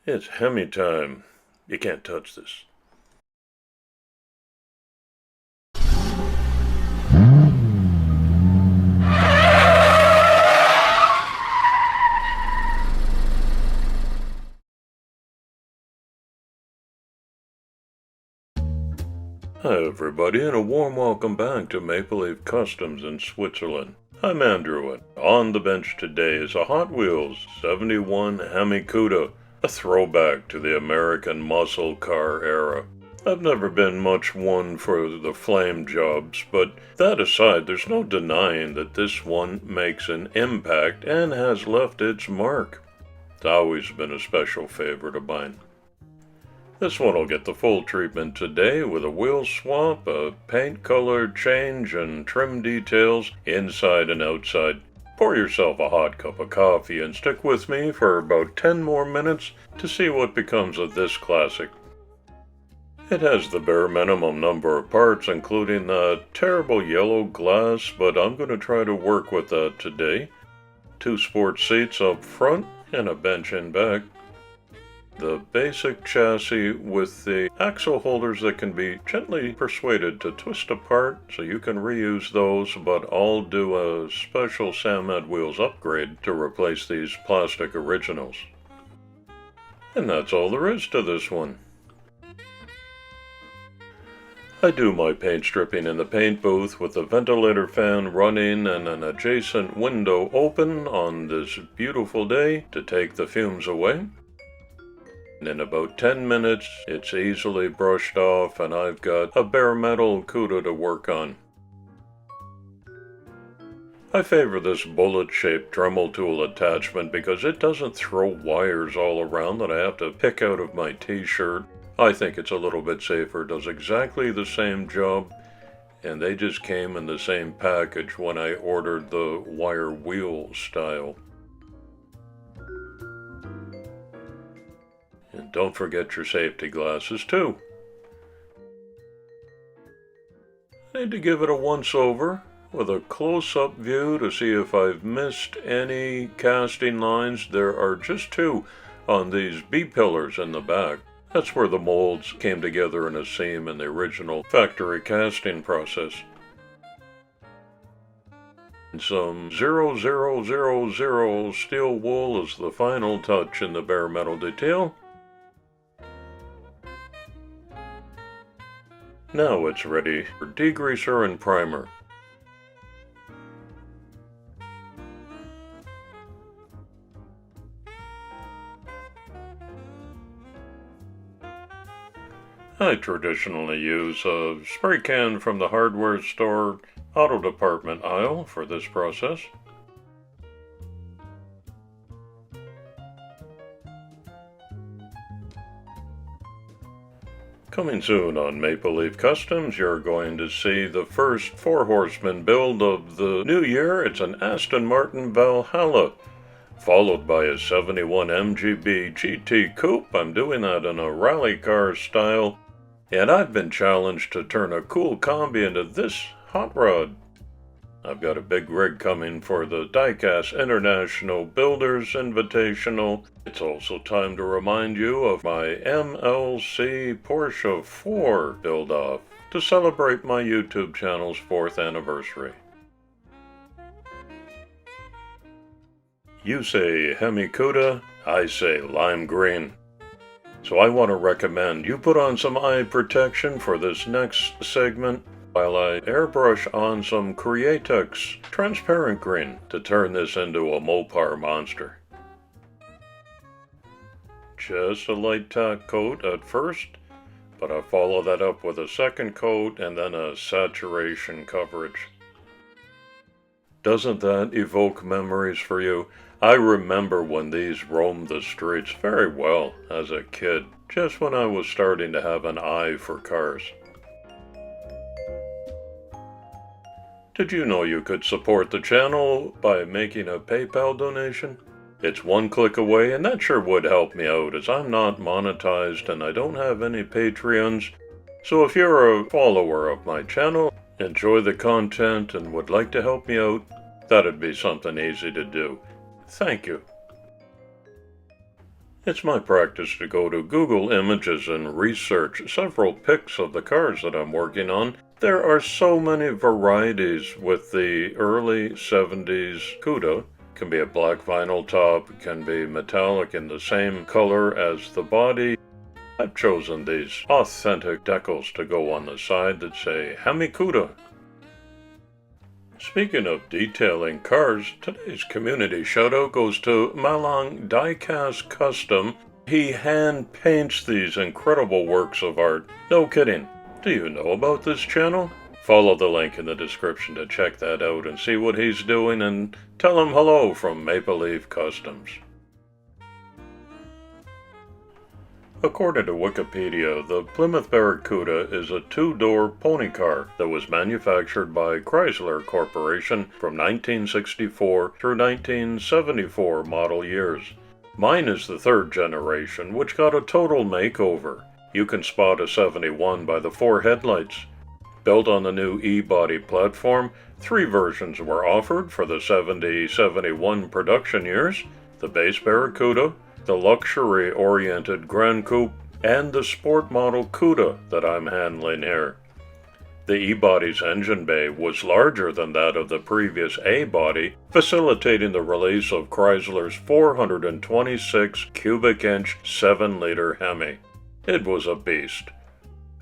It's Hemi time. You can't touch this. Hi everybody, and a warm welcome back to Maple Leaf Customs in Switzerland. I'm Andrew, and on the bench today is a Hot Wheels 71 Hemi Cuda, a throwback to the American muscle car era. I've never been much one for the flame jobs, but that aside, there's no denying that this one makes an impact and has left its mark. It's always been a special favorite of mine. This one will get the full treatment today with a wheel swap, a paint color change, and trim details inside and outside. Pour yourself a hot cup of coffee and stick with me for about 10 more minutes to see what becomes of this classic. It has the bare minimum number of parts, including the terrible yellow glass, but I'm going to try to work with that today. 2 sport seats up front and a bench in back. The basic chassis with the axle holders that can be gently persuaded to twist apart so you can reuse those, but I'll do a special Samed Wheels upgrade to replace these plastic originals. And that's all there is to this one. I do my paint stripping in the paint booth with the ventilator fan running and an adjacent window open on this beautiful day to take the fumes away. In about 10 minutes, it's easily brushed off and I've got a bare metal Cuda to work on. I favor this bullet-shaped Dremel tool attachment because it doesn't throw wires all around that I have to pick out of my t-shirt. I think it's a little bit safer, does exactly the same job, and they just came in the same package when I ordered the wire wheel style. And don't forget your safety glasses too. I need to give it a once-over with a close-up view to see if I've missed any casting lines. There are just 2 on these B-pillars in the back. That's where the molds came together in a seam in the original factory casting process. And some 0000 steel wool is the final touch in the bare metal detail. Now it's ready for degreaser and primer. I traditionally use a spray can from the hardware store auto department aisle for this process. Coming soon on Maple Leaf Customs, you're going to see the first 4-horseman build of the new year. It's an Aston Martin Valhalla, followed by a 71 MGB GT Coupe. I'm doing that in a rally car style, and I've been challenged to turn a cool combi into this hot rod. I've got a big rig coming for the Diecast International Builders Invitational. It's also time to remind you of my MLC Porsche 4 build-off to celebrate my YouTube channel's 4th anniversary. You say Hemi Cuda, I say lime green. So I want to recommend you put on some eye protection for this next segment while I airbrush on some Createx transparent green to turn this into a Mopar monster. Just a light tack coat at first, but I follow that up with a second coat and then a saturation coverage. Doesn't that evoke memories for you? I remember when these roamed the streets very well as a kid, just when I was starting to have an eye for cars. Did you know you could support the channel by making a PayPal donation? It's one click away, and that sure would help me out as I'm not monetized and I don't have any Patreons. So if you're a follower of my channel, enjoy the content, and would like to help me out, that'd be something easy to do. Thank you. It's my practice to go to Google Images and research several pics of the cars that I'm working on. There are so many varieties with the early 70s Cuda. Can be a black vinyl top, can be metallic in the same color as the body. I've chosen these authentic decals to go on the side that say Hemi Cuda. Speaking of detailing cars, today's community shoutout goes to Malang Diecast Custom. He hand paints these incredible works of art. No kidding. Do you know about this channel? Follow the link in the description to check that out and see what he's doing, and tell him hello from Maple Leaf Customs. According to Wikipedia, the Plymouth Barracuda is a two-door pony car that was manufactured by Chrysler Corporation from 1964 through 1974 model years. Mine is the third generation, which got a total makeover. You can spot a 71 by the 4 headlights. Built on the new E-body platform, 3 versions were offered for the 70-71 production years: the base Barracuda, the luxury-oriented Grand Coupe, and the sport model Cuda that I'm handling here. The E-body's engine bay was larger than that of the previous A-body, facilitating the release of Chrysler's 426 cubic inch 7-liter Hemi. It was a beast.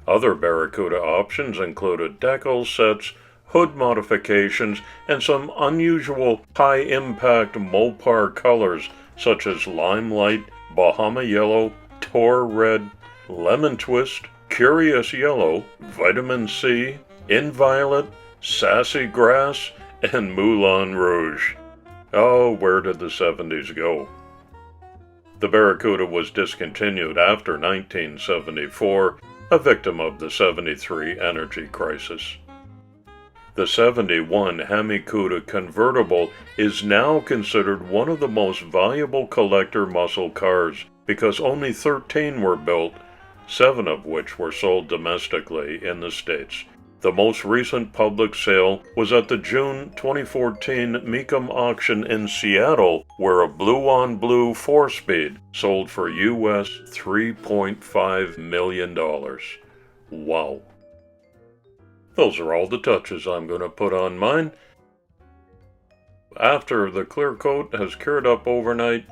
Other Barracuda options included decal sets, hood modifications, and some unusual high-impact Mopar colors such as Limelight, Bahama Yellow, Tor Red, Lemon Twist, Curious Yellow, Vitamin C, Inviolet, Sassy Grass, and Moulin Rouge. Oh, where did the 70s go? The Barracuda was discontinued after 1974, a victim of the 73 energy crisis. The 71 Hemi Cuda convertible is now considered one of the most valuable collector muscle cars because only 13 were built, 7 of which were sold domestically in the States. The most recent public sale was at the June 2014 Mecum auction in Seattle, where a blue-on-blue 4-speed sold for US $3.5 million. Wow. Those are all the touches I'm going to put on mine. After the clear coat has cured up overnight,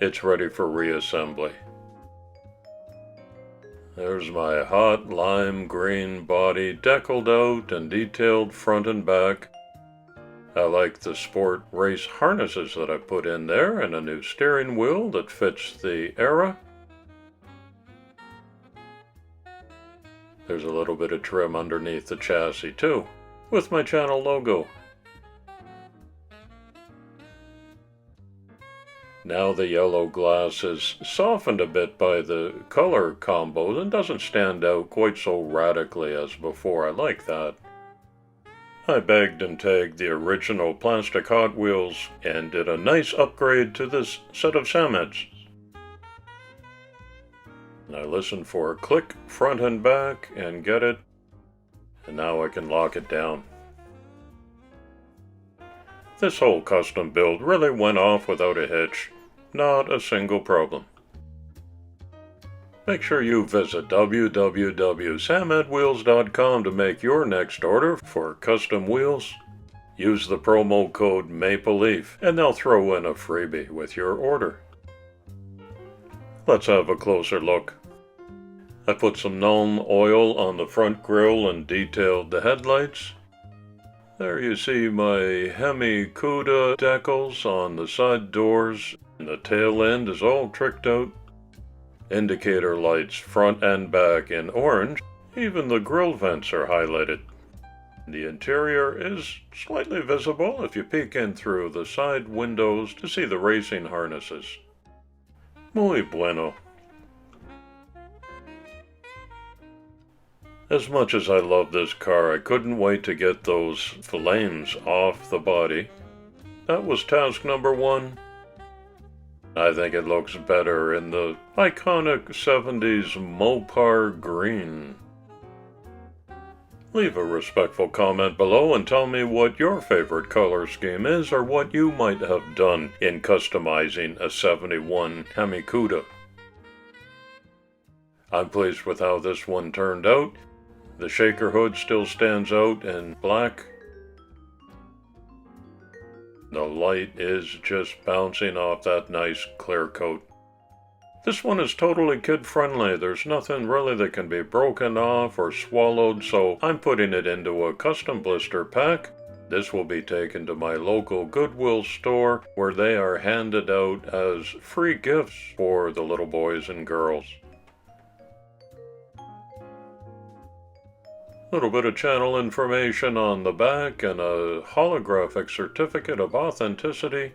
it's ready for reassembly. There's my hot lime green body deckled out and detailed front and back. I like the sport race harnesses that I put in there and a new steering wheel that fits the era. There's a little bit of trim underneath the chassis too, with my channel logo. Now the yellow glass is softened a bit by the color combo and doesn't stand out quite so radically as before. I like that. I bagged and tagged the original plastic Hot Wheels and did a nice upgrade to this set of Sameds. I listened for a click front and back and get it, and now I can lock it down. This whole custom build really went off without a hitch, not a single problem. Make sure you visit www.samedwheels.com to make your next order for custom wheels. Use the promo code MAPLELEAF and they'll throw in a freebie with your order. Let's have a closer look. I put some Nuln oil on the front grille and detailed the headlights. There you see my Hemi Cuda decals on the side doors, and the tail end is all tricked out. Indicator lights front and back in orange, even the grille vents are highlighted. The interior is slightly visible if you peek in through the side windows to see the racing harnesses. Muy bueno. As much as I love this car, I couldn't wait to get those flames off the body. That was task number 1. I think it looks better in the iconic 70s Mopar green. Leave a respectful comment below and tell me what your favorite color scheme is or what you might have done in customizing a 71 Hemi Cuda. I'm pleased with how this one turned out. The shaker hood still stands out in black. The light is just bouncing off that nice clear coat. This one is totally kid-friendly. There's nothing really that can be broken off or swallowed, so I'm putting it into a custom blister pack. This will be taken to my local Goodwill store, where they are handed out as free gifts for the little boys and girls. Little bit of channel information on the back and a holographic certificate of authenticity.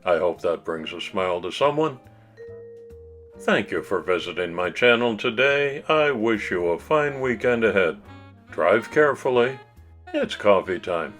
I hope that brings a smile to someone. Thank you for visiting my channel today. I wish you a fine weekend ahead. Drive carefully. It's coffee time.